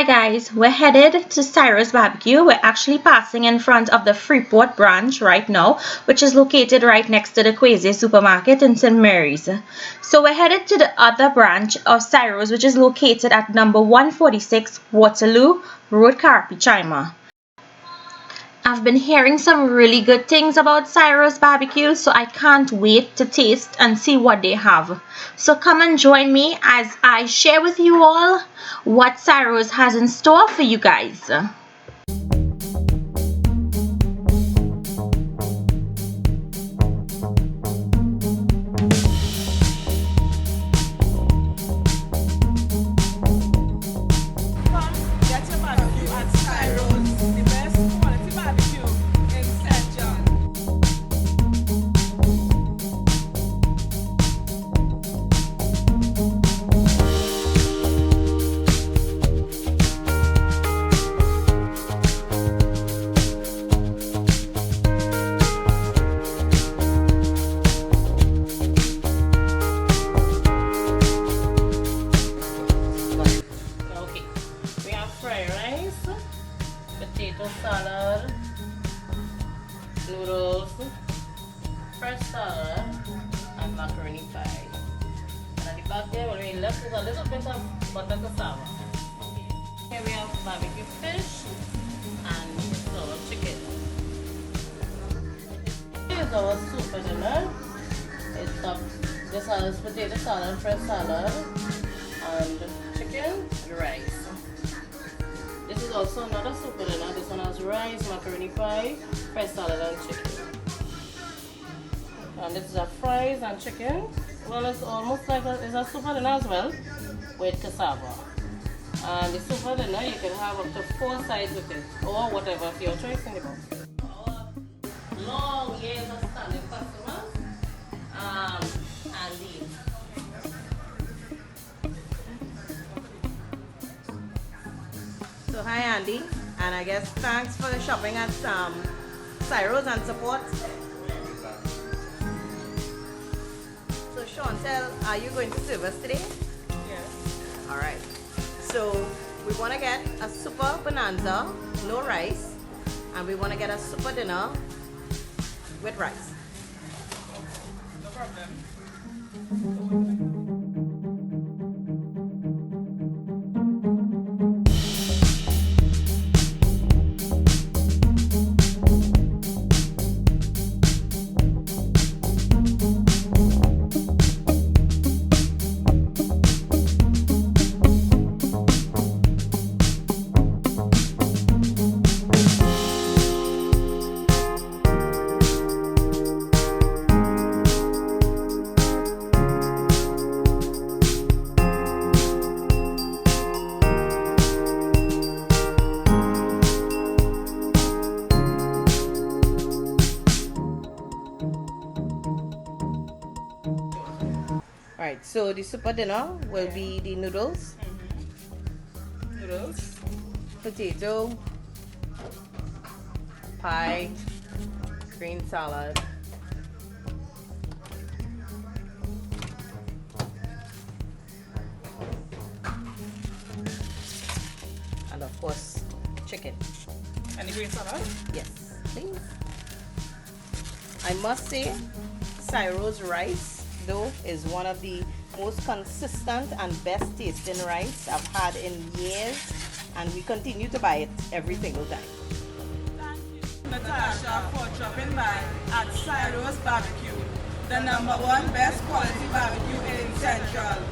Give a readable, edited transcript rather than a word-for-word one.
guys, we're headed to CYROS BBQ. We're actually passing in front of the Freeport branch right now, which is located right next to the Quasi supermarket in St. Mary's. So we're headed to the other branch of CYROS, which is located at number 146 Waterloo Road, Carpi, I've been hearing some really good things about CYROS BBQ, so I can't wait to taste and see what they have. So come and join me as I share with you all what CYROS has in store for you guys. Potato salad, noodles, fresh salad, and macaroni pie. And at the back there, what we left is a little bit of butter cassava. Here we have barbecue fish and sour chicken. Here's our soup for dinner. This has potato salad, fresh salad, and chicken and rice. This is also another soup for dinner. This one has rice, macaroni pie, fresh salad and chicken. And this is a fries and chicken. Well, it's almost like it's a soup for dinner as well with cassava. And the soup for dinner, you can have up to 4 sides with it or whatever of your choice in the box. Long years of standing customers and these. So hi Andy, and I guess thanks for shopping at CYROS and support. So Chantel, are you going to serve us today? Yes. Alright. So we want to get a super bonanza, no rice, and we want to get a super dinner with rice. No problem. Alright, so the super dinner will be the noodles, Noodles. potato, pie, green salad, and of course chicken. And the green salad. Yes, please. I must say, CYROS rice though is one of the most consistent and best tasting rice I've had in years, and we continue to buy it every single time. Thank you, Natasha, for dropping by at CYROS BBQ, the #1 best quality barbecue in Central.